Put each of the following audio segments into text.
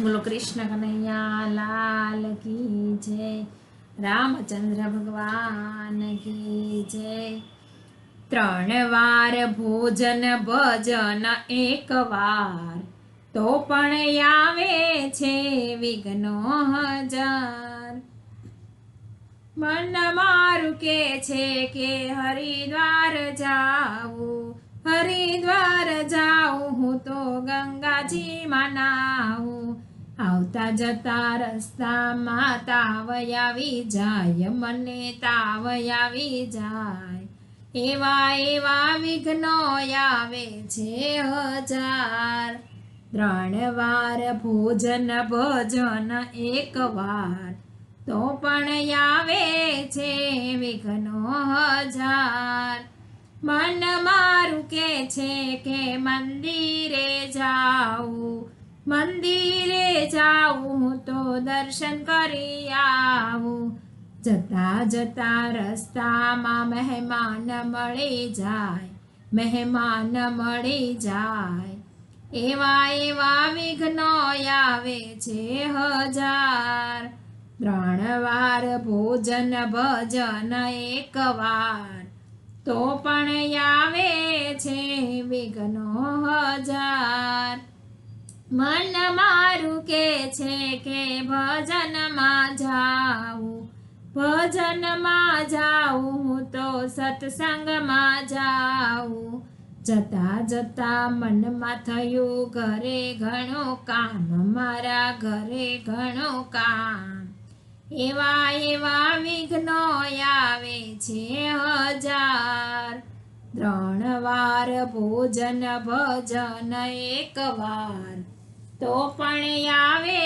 બોલો કૃષ્ણ કનૈયા લાલ કી જય, રામચંદ્ર ભગવાન કી જય। 3 વાર ભોજન ભજન 1 વાર, તો પણ આવે છે વિઘ્નો હજાર। મન મારું કે છે કે હરિદ્વાર જાઉં, હરિદ્વાર જાઉં હું તો ગંગાજીમાં નાહું। આવતા જતા રસ્તામાં તાવ આવી જાય, મને તાવ આવી જાય। એવા એવા વિઘ્નો આવે છે હજાર। 3 વાર ભોજન ભજન 1 વાર, તો પણ આવે છે વિઘ્નો હજાર। મન મારું કે છે કે મંદિરે જાઉં, મંદિરે જાઉં હું તો દર્શન કરી આવું। જતા જતા રસ્તામાં મહેમાન મળી જાય, મહેમાન મળી જાય। એવા એવા વિઘ્નો આવે છે હજાર। 3 વાર ભોજન ભજન 1 વાર, તો પણ આવે છે વિઘ્નો હજાર। મન મારું કે છે કે ભજનમાં જાઉં, ભજનમાં જાઉં હું તો સત્સંગમાં જાઉં। જતા જતા મનમાં થયું ઘરે ઘણું કામ, મારા ઘરે ઘણું કામ। એવા એવા વિઘ્નો આવે છે હજાર। 3 વાર ભોજન ભજન 1 વાર, તો પણ આવે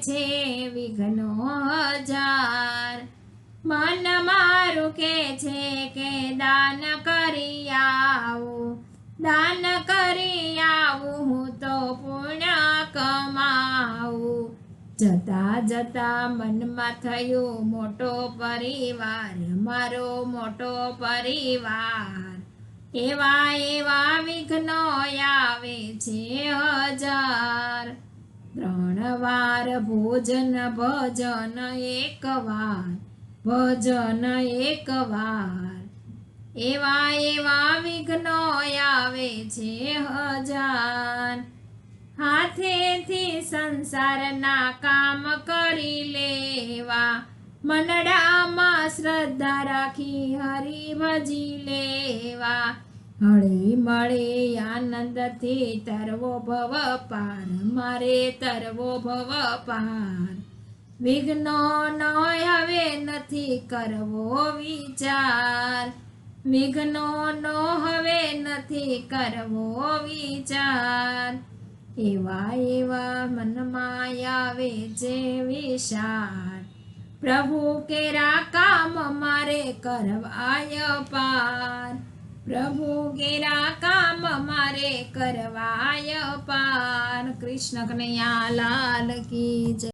છે વિઘ્નો હજાર। મન મારું કે છે કે દાન કરી આવું, દાન કરી આવું હું તો પુણ્ય કમાવું। જતા જતા મનમાં થયું મોટો પરિવાર, મારો મોટો પરિવાર। એવા એવા વિઘ્નો આવે છે હજાર। 3 વાર ભોજન ભજન 1 વાર, ભજન 1 વાર। એવા એવા વિઘ્નો આવે છે હજાર। હાથેથી સંસારના કામ કરી લેવા, મનડામાં શ્રદ્ધા રાખી હરિ ભજી લેવા। હળી મળી આનંદથી તરવો ભવ પાર, મારે તરવો ભવ પાર। વિઘ્નો નો હવે નથી કરવો વિચાર, વિઘ્નો નો હવે નથી કરવો વિચાર। એવા એવા મનમાં આવે છે વિચાર, પ્રભુ કેરા કામ મારે કરવાય પાર, પ્રભુ કેરા કામ મારે કરવાય પાર। કૃષ્ણ કનૈયા લાલ કી જય।